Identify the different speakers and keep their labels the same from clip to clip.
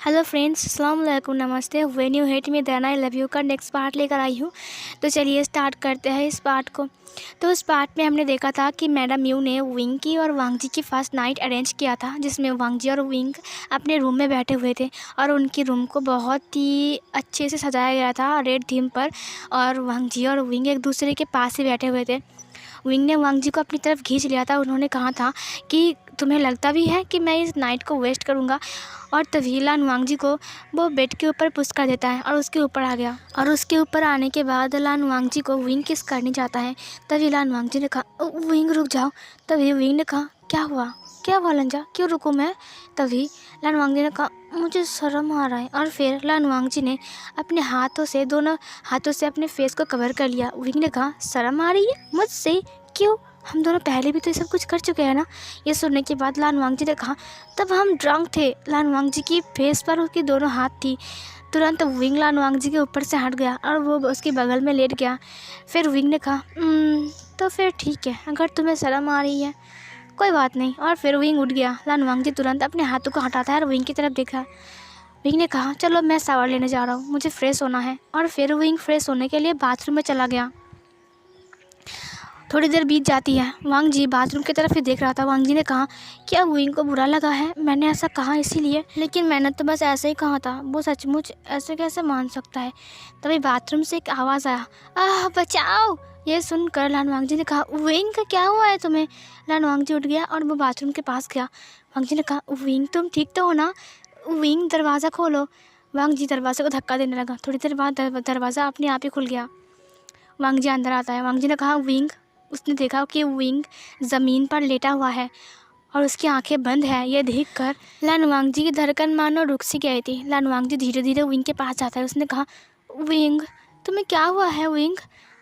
Speaker 1: Hello friends, अस्सलाम वालेकुम, नमस्ते। When you hate me then I love you का नेक्स्ट पार्ट लेकर आई हूँ। तो चलिए स्टार्ट करते हैं इस पार्ट को। तो उस पार्ट में हमने देखा था कि मैडम यू ने विंग की और वांग जी की फर्स्ट नाइट अरेंज किया था, जिसमें वांग जी और विंग अपने रूम में बैठे हुए थे और उनकी रूम को बहुत ही अच्छे से सजाया गया था रेड थीम पर। और वांग जी और विंग एक दूसरे के पास ही बैठे हुए थे। विंग ने वांग जी को अपनी तरफ खींच लिया था। उन्होंने कहा था कि तुम्हें लगता भी है कि मैं इस नाइट को वेस्ट करूँगा। और तभी लान वांग जी को वो बेड के ऊपर पुश कर देता है और उसके ऊपर आ गया। और उसके ऊपर आने के बाद लान वांग जी को विंग किस करनी चाहता है। तभी लान वांग जी ने कहा, विंग रुक जाओ। तभी विंग ने कहा, क्या हुआ लंजा, क्यों रुकूं मैं। तभी लान वांग जी ने कहा, मुझे शर्म आ रहा है। और फिर लान वांग जी ने अपने दोनों हाथों से अपने फेस को कवर कर लिया। विंग ने कहा, शर्म आ रही है मुझसे, क्यों, हम दोनों पहले भी तो ये सब कुछ कर चुके हैं ना। ये सुनने के बाद लान वांग जी ने कहा, तब हम ड्रंक थे। लान वांग जी की फेस पर उसकी दोनों हाथ थी। तुरंत विंग लान वांग जी के ऊपर से हट गया और वो उसके बगल में लेट गया। फिर विंग ने कहा, तो फिर ठीक है, अगर तुम्हें शर्म आ रही है कोई बात नहीं। और फिर विंग उठ गया। लान वांग जी तुरंत अपने हाथों को हटाता है और विंग की तरफ देखा। विंग ने कहा, चलो मैं शावर लेने जा रहा हूँ, मुझे फ्रेश होना है। और फिर विंग फ्रेश होने के लिए बाथरूम में चला गया। थोड़ी देर बीत जाती है। वांग जी बाथरूम की तरफ ही देख रहा था। वांग जी ने कहा, क्या विंग को बुरा लगा है, मैंने ऐसा कहा इसीलिए, लेकिन मैंने तो बस ऐसे ही कहा था, वो सचमुच ऐसे कैसे मान सकता है। तभी बाथरूम से एक आवाज़ आया, आह बचाओ। ये सुनकर लान वांग जी ने कहा, विंग का क्या हुआ है तुम्हें। लान वांग जी उठ गया और वो बाथरूम के पास गया। वांग जी ने कहा, विंग तुम ठीक तो हो ना, विंग दरवाज़ा खोलो। वांग जी दरवाजे को धक्का देने लगा। थोड़ी देर बाद दरवाज़ा अपने आप ही खुल गया। वांग जी अंदर आता है। वांग जी ने कहा, विंग। उसने देखा कि विंग ज़मीन पर लेटा हुआ है और उसकी आंखें बंद है। ये देखकर लान वांग जी की धड़कन मानो रुक सी गई थी। लान वांग जी धीरे धीरे विंग के पास जाता है। उसने कहा, विंग तुम्हें क्या हुआ है विंग।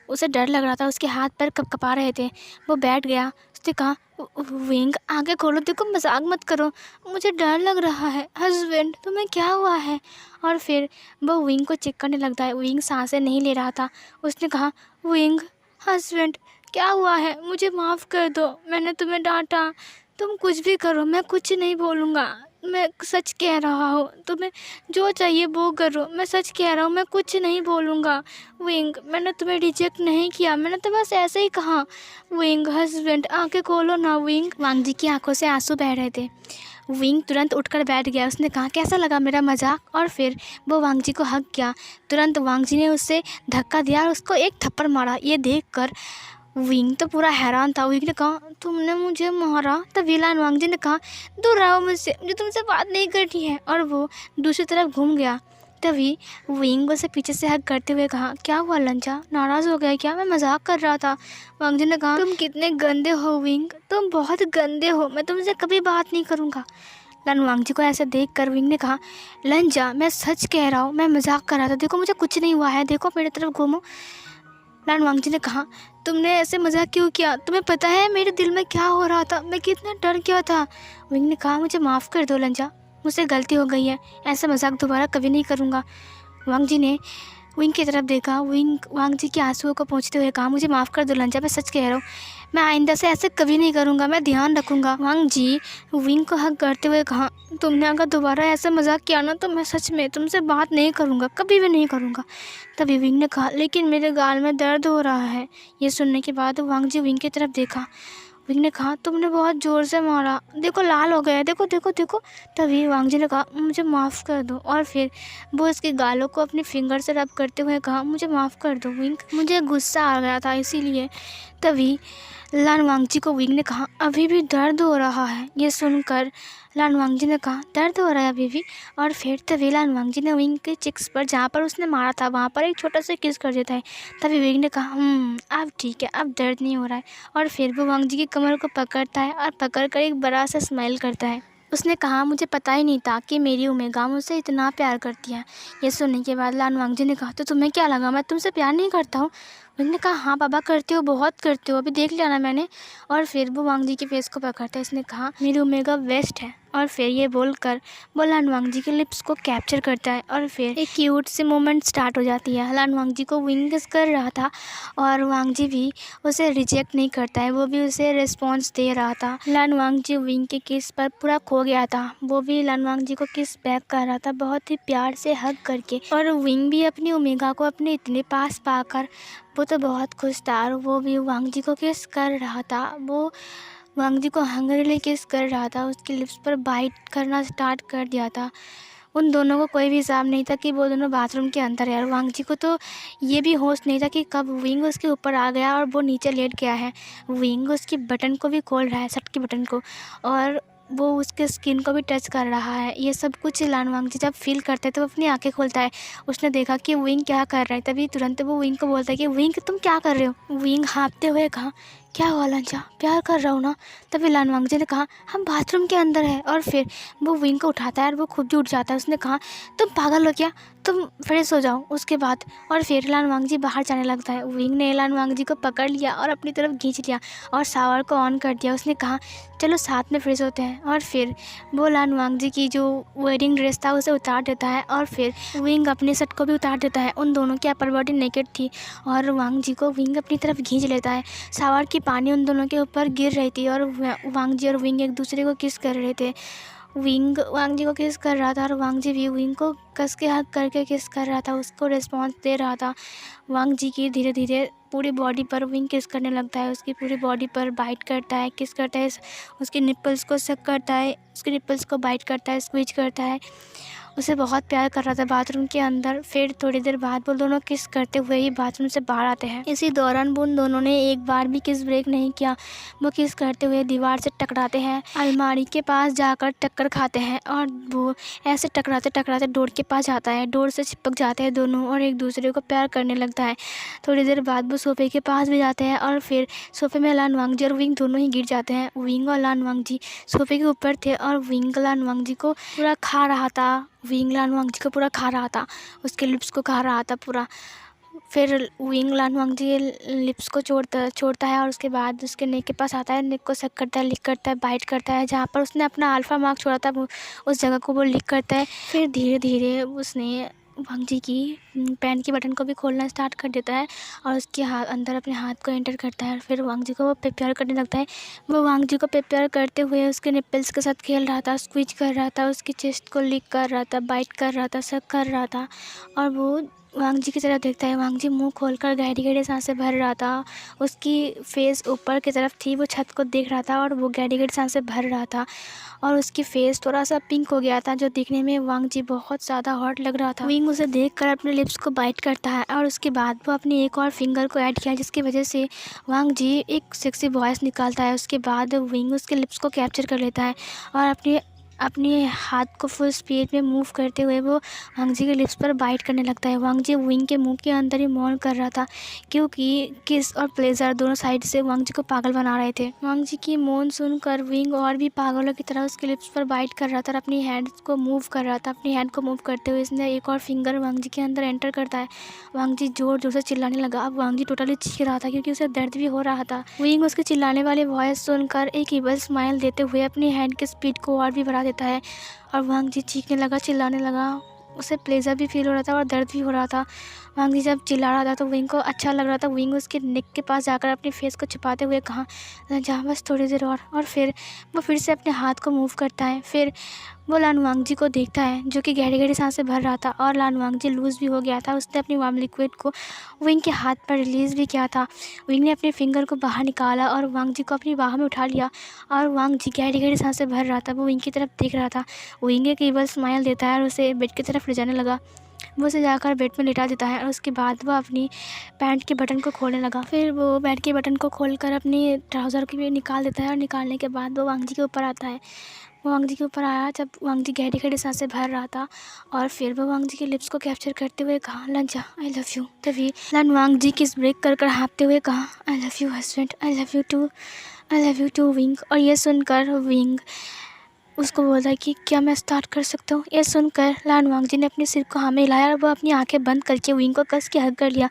Speaker 1: उसे डर लग रहा था, उसके हाथ पैर कँपा रहे थे। वो बैठ गया। उसने कहा, विंग आगे खोलो, देखो मजाक मत करो, मुझे डर लग रहा है। हस्बैंड तुम्हें क्या हुआ है। और फिर वो विंग को चेक करने लगता है। विंग सांसें नहीं ले रहा था। उसने कहा, विंग हस्बैंड क्या हुआ है, मुझे माफ़ कर दो, मैंने तुम्हें डांटा। तुम कुछ भी करो, मैं कुछ नहीं बोलूँगा, मैं सच कह रहा हूँ, तुम्हें जो चाहिए वो करो, मैं सच कह रहा हूँ, मैं कुछ नहीं बोलूँगा। विंग मैंने तुम्हें रिजेक्ट नहीं किया, मैंने तो बस ऐसे ही कहा। विंग हस्बैंड आंखें खोलो ना। विंग वांग जी की आंखों से आंसू बह रहे थे। विंग तुरंत उठकर बैठ गया। उसने कहा, कैसा लगा मेरा मजाक। और फिर वो वांग जी को हक किया। तुरंत वांग जी ने उससे धक्का दिया और उसको एक थप्पड़ मारा। ये देखकर विंग तो पूरा हैरान था। विंग ने कहा, तुमने मुझे मारा। तभी लान वांग जी ने कहा, दूर रहो मुझसे, मुझे तुमसे बात नहीं करनी है। और वो दूसरी तरफ घूम गया। तभी विंग उसे पीछे से हक करते हुए कहा, क्या हुआ लंचा, नाराज़ हो गया क्या, मैं मजाक कर रहा था। वांग जी ने कहा, तुम कितने गंदे हो विंग, तुम बहुत गंदे हो, मैं तुमसे कभी बात नहीं करूँगा। लान वांग जी को ऐसे देख कर विंग ने कहा, लंजा मैं सच कह रहा हूँ, मैं मजाक कर रहा था, देखो मुझे कुछ नहीं हुआ है, देखो मेरी तरफ घूमो। लान वांग जी ने कहा, तुमने ऐसे मजाक क्यों किया, तुम्हें पता है मेरे दिल में क्या हो रहा था, मैं कितना डर गया था। विंग ने कहा, मुझे माफ़ कर दो लंजा, मुझसे गलती हो गई है, ऐसा मजाक दोबारा कभी नहीं करूँगा। वांग जी ने विंग की तरफ देखा। विंग वांग जी के आंसुओं को पोंछते हुए कहा, मुझे माफ़ कर दो लंजा, मैं सच कह रहा हूँ, मैं आइंदा से ऐसे कभी नहीं करूँगा, मैं ध्यान रखूँगा। वांग जी विंग को हक करते हुए कहा, तुमने अगर दोबारा ऐसा मजाक किया ना तो मैं सच में तुमसे बात नहीं करूँगा, कभी भी नहीं करूँगा। तभी विंग ने कहा, लेकिन मेरे गाल में दर्द हो रहा है। ये सुनने के बाद वांग जी विंग की तरफ देखा। विंग ने कहा, तुमने बहुत ज़ोर से मारा, देखो लाल हो गया, देखो देखो देखो। तभी वांग जी ने कहा, मुझे माफ़ कर दो। और फिर वो उसके गालों को अपने फिंगर से रब करते हुए कहा, मुझे माफ़ कर दो विंग, मुझे गुस्सा आ गया था इसीलिए। तभी लान वांग जी को विंग ने कहा, अभी भी दर्द हो रहा है। ये सुनकर लान वांग जी ने कहा, दर्द हो रहा है अभी भी। और फिर तभी लान वांग जी ने विंग के चिक्स पर, जहाँ पर उसने मारा था वहाँ पर एक छोटा सा किस कर देता है। तभी विंग ने कहा, अब ठीक है, अब दर्द नहीं हो रहा है। और फिर वो वांग जी की कमर को पकड़ता है और पकड़ कर एक बड़ा सा स्माइल करता है। उसने कहा, मुझे पता ही नहीं था कि मेरी ओमेगा मुझसे इतना प्यार करती है। ये सुनने के बाद लान वांग जी ने कहा, तो तुम्हें क्या लगा मैं तुमसे प्यार नहीं करता हूँ। विंग ने कहा हाँ पापा करते हो, बहुत करते हो, अभी देख लिया ना मैंने। और फिर वो वांग जी के फेस को पकड़ता है, इसने कहा मेरी ओमेगा वेस्ट है। और फिर ये बोलकर वो लानवांग जी के लिप्स को कैप्चर करता है और फिर एक क्यूट सी मोमेंट स्टार्ट हो जाती है। लानवांग जी को विंग किस कर रहा था और वांग जी भी उसे रिजेक्ट नहीं करता है, वो भी उसे रिस्पॉन्स दे रहा था। लानवांग जी विंग के किस पर पूरा खो गया था, वो भी लानवांग जी को किस बैक कर रहा था बहुत ही प्यार से हग करके। और विंग भी अपनी ओमेगा को अपने इतने पास पाकर वो तो बहुत खुश था और वो भी वांग जी को किस कर रहा था। वो वांग जी को हंग्रीली किस कर रहा था, उसके लिप्स पर बाइट करना स्टार्ट कर दिया था। उन दोनों को कोई भी हिसाब नहीं था कि वो दोनों बाथरूम के अंदर है और वांग जी को तो ये भी होश नहीं था कि कब विंग उसके ऊपर आ गया और वो नीचे लेट गया है। विंग उसकी बटन को भी खोल रहा है, शर्ट की बटन को, और वो उसके स्किन को भी टच कर रहा है। ये सब कुछ लानवांग जी जब फील करते हैं तो वो अपनी आंखें खोलता है। उसने देखा कि विंग क्या कर रहा है, तभी तुरंत वो विंग को बोलता है कि विंग तुम क्या कर रहे हो। विंग हाँफते हुए कहा क्या हुआ लंचा, प्यार कर रहा हूँ ना। तभी लानवांग जी ने कहा हम बाथरूम के अंदर है। और फिर वो विंग को उठाता है और वो खुद भी उठ जाता है। उसने कहा तुम पागल हो क्या, तुम फ्रेश हो जाओ उसके बाद। और फिर लानवांग जी बाहर जाने लगता है। विंग ने लानवांग जी को पकड़ लिया और अपनी तरफ खींच लिया और शावर को ऑन कर दिया। उसने कहा चलो साथ में फ्रेश होते हैं। और फिर वो लानवांग जी की जो वेडिंग ड्रेस था उसे उतार देता है और फिर विंग अपने शर्ट को भी उतार देता है। उन दोनों की अपर बॉडी नेकेड थी और वांग जी को विंग अपनी तरफ खींच लेता है। शावर की पानी उन दोनों के ऊपर गिर रही थी और वांग जी और विंग एक दूसरे को किस कर रहे थे। विंग वांग जी को किस कर रहा था और वांग जी भी विंग को कस के हक करके किस कर रहा था, उसको रिस्पॉन्स दे रहा था। वांग जी की धीरे धीरे पूरी बॉडी पर विंग किस करने लगता है, उसकी पूरी बॉडी पर बाइट करता है, किस करता है, उसके निप्पल्स को सक करता है, उसके निप्पल्स को बाइट करता है, स्क्वीज करता है। उसे बहुत प्यार कर रहा था बाथरूम के अंदर। फिर थोड़ी देर बाद वो दोनों किस करते हुए ही बाथरूम से बाहर आते हैं। इसी दौरान वो उन दोनों ने एक बार भी किस ब्रेक नहीं किया। वो किस करते हुए दीवार से टकराते हैं, अलमारी के पास जाकर टक्कर खाते हैं और वो ऐसे टकराते टकराते डोर के पास जाता है। डोर से चिपक जाते हैं दोनों और एक दूसरे को प्यार करने लगता है। थोड़ी देर बाद वो सोफे के पास भी जाते हैं और फिर सोफे में लानवांग जी और विंग दोनों ही गिर जाते हैं। विंग और लानवांग जी सोफे के ऊपर थे और विंग लानवांग जी को पूरा खा रहा था। विंग लानवांग जी को पूरा खा रहा था, उसके लिप्स को खा रहा था पूरा। फिर विंग लानवांग जी लिप्स को छोड़ता है और उसके बाद उसके नेक के पास आता है, नेक को सक करता है, लिक करता है, बाइट करता है। जहाँ पर उसने अपना अल्फा मार्क छोड़ा था वो उस जगह को वो लिक करता है। फिर धीरे धीरे उसने वांग जी की पैंट की बटन को भी खोलना स्टार्ट कर देता है और उसके हाथ अंदर अपने हाथ को एंटर करता है। फिर वांग जी को वो प्यार करने लगता है। वो वांग जी को प्यार करते हुए उसके निप्पल्स के साथ खेल रहा था, स्क्वीज कर रहा था, उसकी चेस्ट को लिक कर रहा था, बाइट कर रहा था, सक कर रहा था। और वो वांग जी की तरफ देखता है। वांग जी मुंह खोलकर गहरी गहरी सांसें भर रहा था। उसकी फेस ऊपर की तरफ थी, वो छत को देख रहा था और वो गहरी गहरी सांसें भर रहा था और उसकी फेस थोड़ा सा पिंक हो गया था, जो दिखने में वांग जी बहुत ज़्यादा हॉट लग रहा था। विंग उसे देखकर अपने लिप्स को बाइट करता है और उसके बाद वो अपनी एक और फिंगर को ऐड किया, जिसकी वजह से वांग जी एक सेक्सी वॉइस निकालता है। उसके बाद विंग उसके लिप्स को कैप्चर कर लेता है और अपने हाथ को फुल स्पीड में मूव करते हुए वो वांग जी के लिप्स पर बाइट करने लगता है। वांग जी विंग के मुंह के अंदर ही मौन कर रहा था, क्योंकि किस और प्लेजर दोनों साइड से वांग जी को पागल बना रहे थे। वांग जी की मौन सुनकर विंग और भी पागलों की तरह उसके लिप्स पर बाइट कर रहा था और अपनी हैंड को मूव कर रहा था। अपनी हैंड को मूव करते हुए इसने एक और फिंगर वांग जी के अंदर एंटर करता है। वांग जी जोर जोर से चिल्लाने लगा। अब वांग जी टोटली चीख रहा था क्योंकि उसे दर्द भी हो रहा था। विंग उसके चिल्लाने वाली वॉइस सुनकर एक इवल स्माइल देते हुए अपनी हैंड की स्पीड को और भी बढ़ा देता है और वांग जी चीखने लगा, चिल्लाने लगा। उसे प्लेजर भी फील हो रहा था और दर्द भी हो रहा था। वांग जी जब चिल्ला रहा था तो विंग को अच्छा लग रहा था। विंग उसके नेक के पास जाकर अपने फेस को छुपाते हुए कहा जहाँ बस थोड़ी देर और फिर वो फिर से अपने हाथ को मूव करता है। फिर वो लानवांग जी को देखता है जो कि गहरी गहरी सांसें भर रहा था और लानवांग जी लूज़ भी हो गया था। उसने अपनी वार्म लिक्विड को विंग के हाथ पर रिलीज़ भी किया था। विंग ने अपने फिंगर को बाहर निकाला और वांग जी को अपनी बाह में उठा लिया और वांग जी गहरी गहरी सांसें भर रहा था। वो विंग की तरफ देख रहा था। विंग एक इवल स्माइल देता है और उसे बेड की तरफ ले जाने लगा। वो उसे जाकर बेड में लेटा देता है और उसके बाद वो अपनी पैंट के बटन को खोलने लगा। फिर वो पैंट के बटन को खोलकर अपनी ट्राउज़र की भी निकाल देता है और निकालने के बाद वो वांग जी के ऊपर आता है। वो वांग जी के ऊपर आया जब वांग जी गहरी गहरी सांसें भर रहा था और फिर वो वांग जी के लिप्स को कैप्चर करते हुए कहा लंचा आई लव यू। तभी वांग जी किस ब्रेक कर हाँपते हुए कहा I love you husband, I love you too wing. और ये सुनकर विंग उसको बोला कि क्या मैं स्टार्ट कर सकता हूँ। ये सुनकर लान वांग जी ने अपने सिर को हाँ में हिलाया और वो अपनी आंखें बंद करके विंग को कस के हग कर लिया।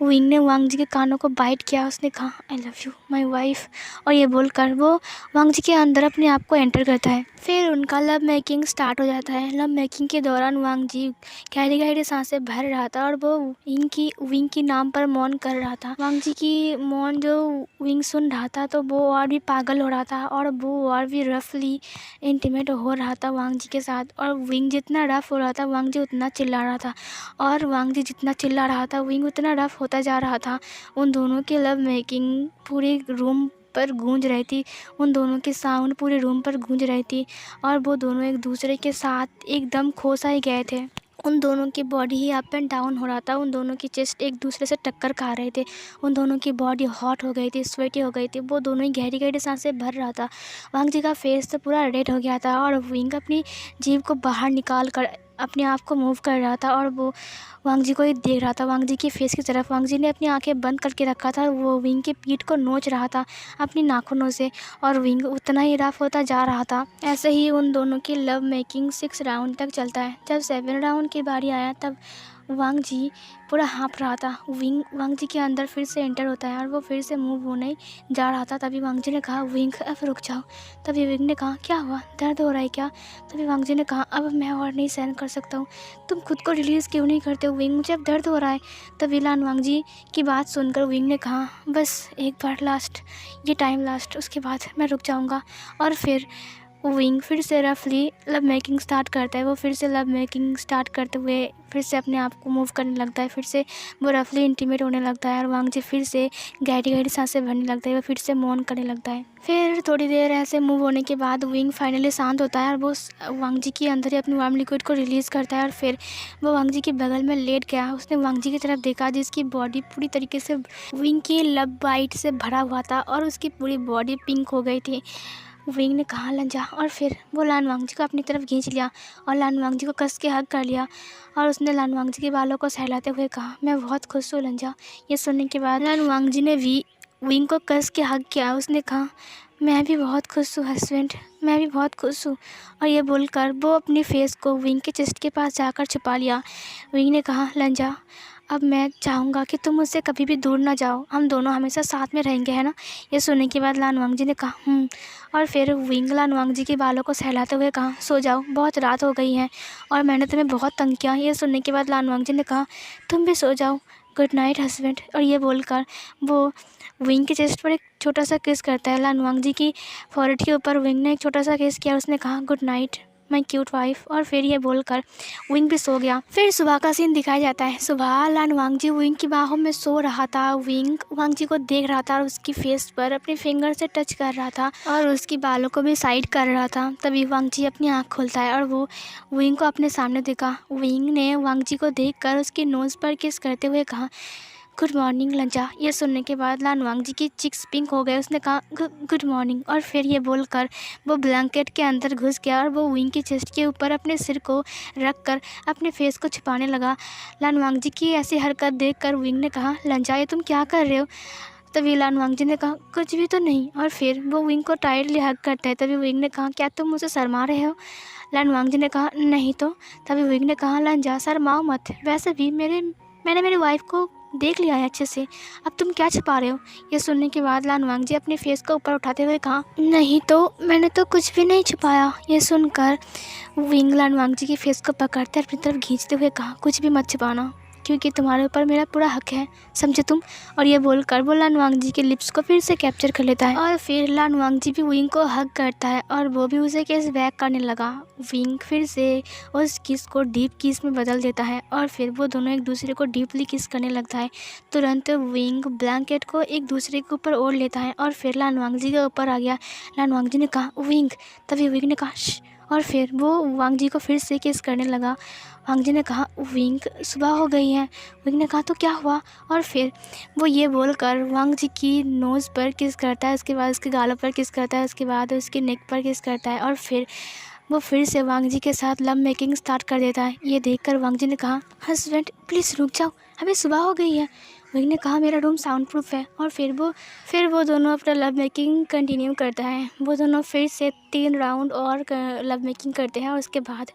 Speaker 1: विंग ने वांग जी के कानों को बाइट किया। उसने कहा I love you my wife, और ये बोलकर वो वांग जी के अंदर अपने आप को एंटर करता है। फिर उनका लव मेकिंग स्टार्ट हो जाता है। लव मेकिंग के दौरान वांग जी गहरी गहरी सांसें भर रहा था और वो विंग की नाम पर मौन कर रहा था। वांग जी की मौन जो विंग सुन रहा था तो वो और भी पागल हो रहा था और वो और भी रफली इंटीमेट हो रहा था वांग जी के साथ। और विंग जितना रफ हो रहा था वांग जी उतना चिल्ला रहा था, और वांग जी जितना चिल्ला रहा था विंग उतना रफ होता जा रहा था। उन दोनों की लव मेकिंग पूरे रूम पर गूंज रही थी, उन दोनों के साउंड पूरे रूम पर गूंज रही थी, और वो दोनों एक दूसरे के साथ एकदम खो सा ही गए थे। उन दोनों की body he up and down हो रहा था, उन दोनों की चेस्ट एक दूसरे से टक्कर खा रहे थे, उन दोनों की बॉडी हॉट हो गई थी, स्वेटी हो गई थी, वो दोनों ही गहरी गहरी सांसें भर रहा था। वांग जी का फेस तो पूरा रेड हो गया था और विंग अपनी जीभ को बाहर निकाल कर अपने आप को मूव कर रहा था और वो वांग जी को ही देख रहा था, वांग जी की फेस की तरफ। वांग जी ने अपनी आंखें बंद करके रखा था, वो विंग के पीठ को नोच रहा था अपनी नाखूनों से, और विंग उतना ही रफ होता जा रहा था। ऐसे ही उन दोनों की लव मेकिंग 6 राउंड तक चलता है। जब 7 राउंड की बारी आया तब वांग जी पूरा हाँफ रहा था। विंग वांग जी के अंदर फिर से एंटर होता है और वो फिर से मूव होने जा रहा था। तभी वांग जी ने कहा विंग अब रुक जाओ। तभी विंग ने कहा क्या हुआ, दर्द हो रहा है क्या? तभी वांग जी ने कहा अब मैं और नहीं सहन कर सकता हूँ, तुम खुद को रिलीज़ क्यों नहीं करते हो विंग, मुझे अब दर्द हो रहा है। तभी लान वांग जी की बात सुनकर विंग ने कहा बस एक बार लास्ट, ये टाइम लास्ट, उसके बाद मैं रुक जाऊँगा। और फिर विंग फिर से रफली लव मेकिंग स्टार्ट करता है। वो फिर से लव मेकिंग स्टार्ट करते हुए फिर से अपने आप को मूव करने लगता है, फिर से वो रफली इंटीमेट होने लगता है और वांग जी फिर से गहरी गहरी सांसें भरने लगता है, वो फिर से मौन करने लगता है। फिर थोड़ी देर ऐसे मूव होने के बाद विंग फाइनली शांत होता है और वो वांग जी के अंदर ही अपनी वार्म लिक्विड को रिलीज़ करता है और फिर वो वांग जी के बगल में लेट गया। उसने वांग जी की तरफ देखा जिसकी बॉडी पूरी तरीके से विंग की लव बाइट से भरा हुआ था और उसकी पूरी बॉडी पिंक हो गई थी। विंग ने कहा लंजा, और फिर वो लान वांग जी को अपनी तरफ खींच लिया और लान वांग जी को कस के हग कर लिया और उसने लान वांग जी के बालों को सहलाते हुए कहा मैं बहुत खुश हूँ लंजा। ये सुनने के बाद लान वांग जी ने विंग को कस के हग किया। उसने कहा मैं भी बहुत खुश हूँ हस्बैंड, मैं भी बहुत खुश हूँ। और ये बोलकर वो अपनी फेस को विंग के चेस्ट के पास जाकर छुपा लिया। विंग ने कहा लंजा, अब मैं चाहूँगा कि तुम मुझसे कभी भी दूर ना जाओ, हम दोनों हमेशा साथ में रहेंगे, है ना? ये सुनने के बाद लान वांग जी ने कहा और फिर विंग लान वांग जी के बालों को सहलाते हुए कहा सो जाओ, बहुत रात हो गई है और मैंने तुम्हें बहुत तंग किया। ये सुनने के बाद लान वांग जी ने कहा तुम भी सो जाओ, गुड नाइट हस्बैंड। और ये बोलकर वो विंग के चेस्ट पर एक छोटा सा किस करता है। लान वांग जी की फॉरहेड के ऊपर विंग ने एक छोटा सा किस किया। उसने कहा गुड नाइट माई क्यूट वाइफ, और फिर ये बोलकर विंग भी सो गया। फिर सुबह का सीन दिखाया जाता है। सुबह लान वांग जी विंग की बाहों में सो रहा था। विंग वांग जी को देख रहा था और उसकी फेस पर अपने फिंगर से टच कर रहा था और उसकी बालों को भी साइड कर रहा था। तभी वांग जी अपनी आँख खोलता है और वो विंग को अपने सामने देखा। विंग ने वांग जी को देखकर उसकी नोज़ पर किस करते हुए कहा गुड मॉर्निंग लंजा। ये सुनने के बाद लान वांग जी की चिक्स पिंक हो गए। उसने कहा गुड मॉर्निंग, और फिर ये बोलकर वो ब्लैंकेट के अंदर घुस गया और वो विंग की चेस्ट के ऊपर अपने सिर को रख कर अपने फेस को छुपाने लगा। लान वांग जी की ऐसी हरकत देखकर विंग ने कहा लंजा ये तुम क्या कर रहे हो? तभी लान वांग जी ने कहा कुछ भी तो नहीं, और फिर वो विंग को टाइटली हग करता है। तभी विंग ने कहा क्या तुम मुझे शर्मा रहे हो? लान वांग जी ने कहा नहीं तो। तभी विंग ने कहा लंजा शर्माओ मत, वैसे भी मैंने मेरी वाइफ को देख लिया है अच्छे से, अब तुम क्या छिपा रहे हो? ये सुनने के बाद लान वांग जी अपने फेस को ऊपर उठाते हुए कहा नहीं तो, मैंने तो कुछ भी नहीं छुपाया। ये सुनकर विंग लान वांग जी की फेस को पकड़ते अपनी तरफ खींचते हुए कहा कुछ भी मत छुपाना, क्योंकि तुम्हारे ऊपर मेरा पूरा हक है, समझे तुम? और ये बोलकर वो लान वांग जी के लिप्स को फिर से कैप्चर कर लेता है और फिर लान वांग जी भी विंग को हग करता है और वो भी उसे किस बैक करने लगा। विंग फिर से उस किस को डीप किस में बदल देता है और फिर वो दोनों एक दूसरे को डीपली किस करने लगता है। तुरंत विंग ब्लैंकेट को एक दूसरे के ऊपर ओढ़ लेता है और फिर लान वांग जी के ऊपर आ गया। लान वांग जी ने कहा विंग, तभी विंग ने कहा श्श, और फिर वो वांग जी को फिर से किस करने लगा। वांग जी ने कहा विंग सुबह हो गई है। विंग ने कहा तो क्या हुआ? और फिर वो ये बोलकर वांग जी की नोज़ पर किस करता है, उसके बाद उसके गालों पर किस करता है, उसके बाद उसके नेक पर किस करता है और फिर वो फिर से वांग जी के साथ लव मेकिंग स्टार्ट कर देता है। ये देखकर वांग जी ने कहा हस्बैंड प्लीज़ रुक जाओ, अभी सुबह हो गई है। विंग ने कहा मेरा रूम साउंड प्रूफ है। और फिर वो दोनों अपना लव मेकिंग कंटिन्यू करता है। वो दोनों फिर से 3 राउंड और लव मेकिंग करते हैं और उसके बाद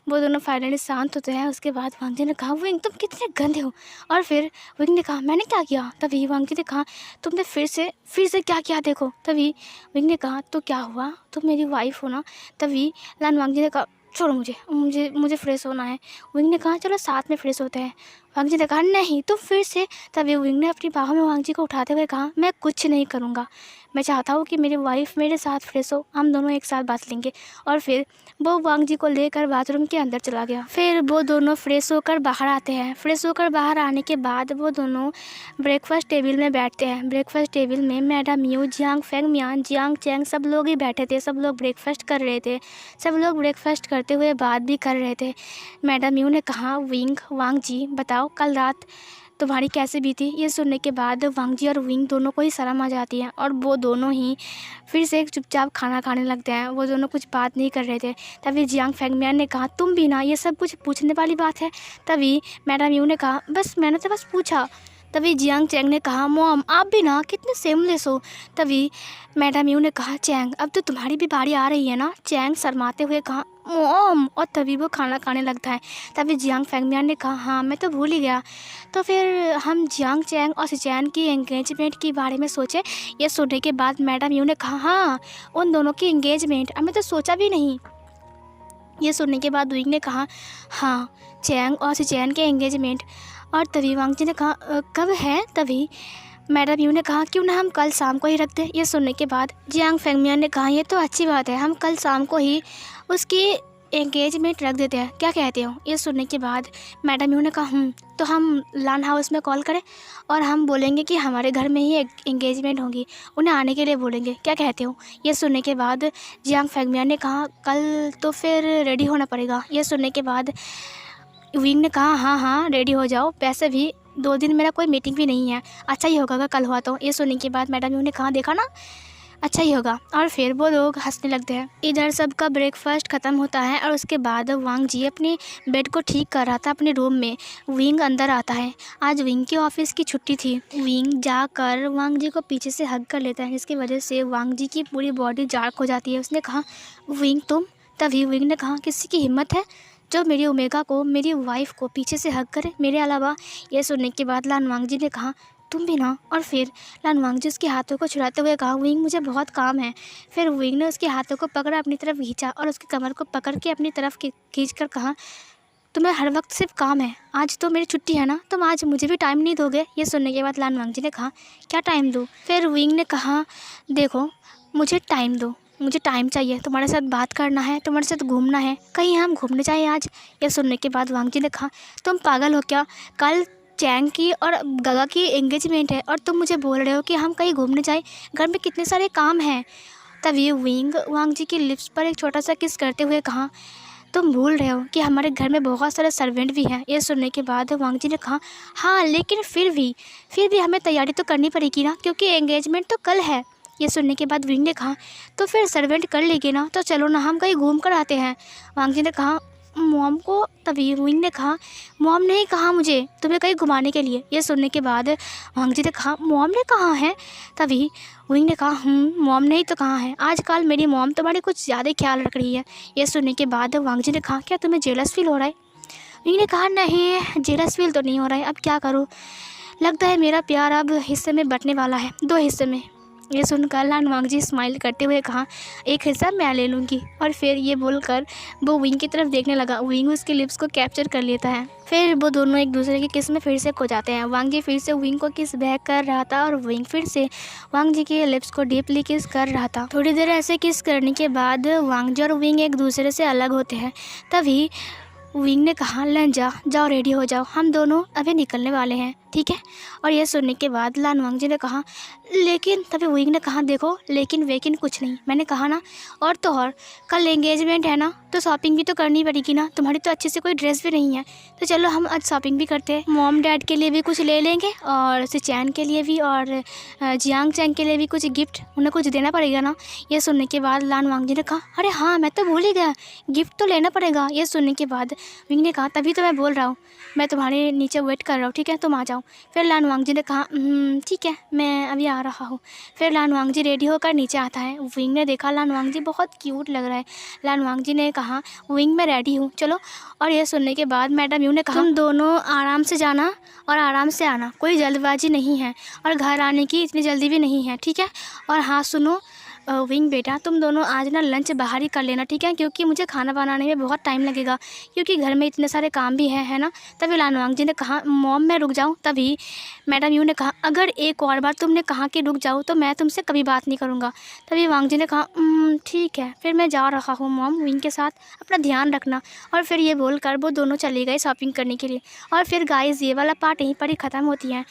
Speaker 1: वो दोनों फाइनली शांत होते हैं। उसके बाद वांग जी ने कहा विंग तुम कितने गंदे हो। और फिर विंग ने कहा मैंने क्या किया। तभी वांग जी ने कहा तुमने फिर से क्या किया देखो। तभी विंग ने कहा तो क्या हुआ, तुम मेरी वाइफ हो ना। तभी लान वांग जी ने कहा छोड़ो मुझे फ्रेश होना है। विंग ने कहा चलो साथ में फ्रेश होते हैं। वांग जी ने कहा नहीं तुम फिर से। तभी विंग ने अपनी बाहों में वांग जी को उठाते हुए कहा मैं कुछ नहीं करूँगा, मैं चाहता हूँ कि मेरी वाइफ मेरे साथ फ्रेश हो, हम दोनों एक साथ बात लेंगे। और फिर वो वांग जी को लेकर बाथरूम के अंदर चला गया। फिर वो दोनों फ्रेश होकर बाहर आते हैं। फ्रेश होकर बाहर आने के बाद वो दोनों ब्रेकफास्ट टेबल में बैठते हैं। ब्रेकफास्ट टेबल में madam Yu, Jiang Fengmian, Jiang Cheng सब लोग ही बैठे थे। सब लोग ब्रेकफास्ट कर रहे थे। सब लोग ब्रेकफास्ट करते हुए बात भी कर रहे थे। मैडम यू ने कहा विंग वांग जी बताओ कल रात तुम्हारी कैसे बीती। ये सुनने के बाद वांग जी और विंग दोनों को ही शर्म आ जाती है और वो दोनों ही फिर से चुपचाप खाना खाने लगते हैं। वो दोनों कुछ बात नहीं कर रहे थे। तभी जियांग फेंगमियान ने कहा तुम भी ना, ये सब कुछ पूछने वाली बात है। तभी मैडम यू ने कहा बस मैंने तो बस पूछा। तभी जियांग चैंग ने कहा मॉम आप भी ना कितने सेमलेस हो। तभी मैडम यू ने कहा चैंग अब तो तुम्हारी भी बारी आ रही है ना। चैंग शर्माते हुए कहा मॉम, और तभी वो खाना खाने लगता है। तभी जियांग फेंगमियान ने कहा हाँ मैं तो भूल ही गया। तो फिर हम जियांग चैंग और सिचैन की एंगेजमेंट के बारे में सोचे। ये सुनने के बाद मैडम यू ने कहा हाँ उन दोनों की एंगेजमेंट, हमें तो सोचा भी नहीं। ये सुनने के बाद विंग ने कहा हाँ चैंग और सिचैन के एंगेजमेंट। और तभी वांग जी ने कहा कब है। तभी मैडम यू ने कहा क्यों ना हम कल शाम को ही रख दें। ये सुनने के बाद जियांग फेंगमियान ने कहा ये तो अच्छी बात है, हम कल शाम को ही उसकी एंगेजमेंट रख देते हैं, क्या कहते हो। ये सुनने के बाद मैडम यू ने कहा तो हम लान हाउस में कॉल करें और हम बोलेंगे कि हमारे घर में ही एंगेजमेंट होगी, उन्हें आने के लिए बोलेंगे, क्या कहते हो। ये सुनने के बाद जियांग फेंगमियान ने कहा कल तो फिर रेडी होना पड़ेगा। ये सुनने के बाद विंग ने कहा हाँ रेडी हो जाओ, वैसे भी 2 दिन मेरा कोई मीटिंग भी नहीं है, अच्छा ही होगा अगर कल हुआ तो। ये सुनने के बाद मैडम यू ने कहा देखा ना अच्छा ही होगा। और फिर वो लोग हंसने लगते हैं। इधर सबका ब्रेकफास्ट ख़त्म होता है और उसके बाद वांग जी अपने बेड को ठीक कर रहा था अपने रूम में। विंग अंदर आता है। आज विंग के ऑफिस की छुट्टी थी। विंग जाकर वांग जी को पीछे से हग कर लेता है, जिसकी वजह से वांग जी की पूरी बॉडी डार्क हो जाती है। उसने कहा विंग तुम। तभी विंग ने कहा किसी की हिम्मत है जो मेरी ओमेगा को, मेरी वाइफ को पीछे से हग करे मेरे अलावा। यह सुनने के बाद लान वांग जी ने कहा तुम भी ना। और फिर लान वांग जी उसके हाथों को छुड़ाते हुए कहा विंग मुझे बहुत काम है। फिर विंग ने उसके हाथों को पकड़ा, अपनी तरफ खींचा और उसकी कमर को पकड़ के अपनी तरफ खींच कर कहा तुम्हें हर वक्त सिर्फ काम है, आज तो मेरी छुट्टी है ना, तुम आज मुझे भी टाइम नहीं दोगे। ये सुनने के बाद लान वांग जी ने कहा क्या टाइम दूँ। फिर विंग ने कहा देखो मुझे टाइम दो, मुझे टाइम चाहिए, तुम्हारे साथ बात करना है, तुम्हारे साथ घूमना है, कहीं हम घूमने जाएं आज। यह सुनने के बाद वांग जी ने कहा तुम पागल हो क्या, कल चैंग की और गगा की एंगेजमेंट है और तुम मुझे बोल रहे हो कि हम कहीं घूमने जाएं, घर में कितने सारे काम हैं। तभी विंग वांग जी की लिप्स पर एक छोटा सा किस करते हुए कहा तुम भूल रहे हो कि हमारे घर में बहुत सारे सर्वेंट भी हैं। ये सुनने के बाद वांग जी ने कहा हाँ लेकिन फिर भी हमें तैयारी तो करनी पड़ेगी ना, क्योंकि एंगेजमेंट तो कल है। ये सुनने के बाद विंग ने कहा तो फिर सर्वेंट कर लेगी ना, तो चलो ना हम कहीं घूम कर आते हैं। वांग जी ने कहा मॉम को। तभी विंग ने कहा मॉम ने ही कहा मुझे तुम्हें कहीं घुमाने के लिए। ये सुनने के बाद वांग जी ने कहा मॉम ने कहा है। तभी विंग ने कहा मॉम ने ही तो कहा है, आजकल मेरी मॉम तुम्हारी कुछ ज़्यादा ख्याल रख रही है। ये सुनने के बाद वांग जी ने कहा क्या तुम्हें जेलस फील हो रहा है। विंग ने कहा नहीं जेलस फील तो नहीं हो रहा है, अब क्या करूँ, लगता है मेरा प्यार अब हिस्से में बंटने वाला है, 2 हिस्से में। ये सुनकर लान वांग जी स्माइल करते हुए कहा एक हिस्सा मैं ले लूँगी। और फिर ये बोलकर वो विंग की तरफ देखने लगा। विंग उसके लिप्स को कैप्चर कर लेता है। फिर वो दोनों एक दूसरे की किस में फिर से खो जाते हैं। वांग जी फिर से विंग को किस बैक कर रहा था और विंग फिर से वांग जी के लिप्स को डीपली किस कर रहा था। थोड़ी देर ऐसे किस करने के बाद वांग जी और विंग एक दूसरे से अलग होते हैं। तभी विंग ने कहा लन जाओ रेडी हो जाओ, हम दोनों अभी निकलने वाले हैं, ठीक है। और यह सुनने के बाद लान वांग जी ने कहा लेकिन। तभी विंग ने कहा देखो लेकिन कुछ नहीं, मैंने कहा ना। और तो और कल एंगेजमेंट है ना, तो शॉपिंग भी तो करनी पड़ेगी ना, तुम्हारी तो अच्छी से कोई ड्रेस भी नहीं है, तो चलो हम आज शॉपिंग भी करते हैं। मॉम डैड के लिए भी कुछ ले लेंगे और सिचैन के लिए भी और जियांग चैंग के लिए भी कुछ गिफ्ट, उन्हें कुछ देना पड़ेगा ना। ये सुनने के बाद लान वांग जी ने कहा अरे हाँ मैं तो भूल ही गया, गिफ्ट तो लेना पड़ेगा। ये सुनने के बाद विंग ने कहा तभी तो मैं बोल रहा हूँ, मैं तुम्हारे नीचे वेट कर रहा हूँ, ठीक है तुम आ जाओ। फिर लान वांगजी ने कहा ठीक है, मैं अभी आ रहा हूँ। फिर लान वांगजी रेडी होकर नीचे आता है। विंग ने देखा लान वांगजी बहुत क्यूट लग रहा है। लान वांगजी ने कहा विंग मैं रेडी हूँ, चलो। और ये सुनने के बाद मैडम यू ने कहा तुम दोनों आराम से जाना और आराम से आना, कोई जल्दबाजी नहीं है और घर आने की इतनी जल्दी भी नहीं है, ठीक है। और हाँ सुनो विंग बेटा, तुम दोनों आज ना लंच बाहर ही कर लेना, ठीक है, क्योंकि मुझे खाना बनाने में बहुत टाइम लगेगा, क्योंकि घर में इतने सारे काम भी हैं, है ना। तभी लान वांगजी ने कहा मॉम मैं रुक जाऊँ। तभी मैडम यू ने कहा अगर एक और बार तुमने कहा कि रुक जाओ तो मैं तुमसे कभी बात नहीं करूँगा। तभी वांगजी ने कहा ठीक है, फिर मैं जा रहा हूँ मॉम, विंग के साथ अपना ध्यान रखना। और फिर ये बोलकर वो दोनों चले गए शॉपिंग करने के लिए। और फिर गाइस ये वाला पार्ट यहीं पर ही ख़त्म होती है।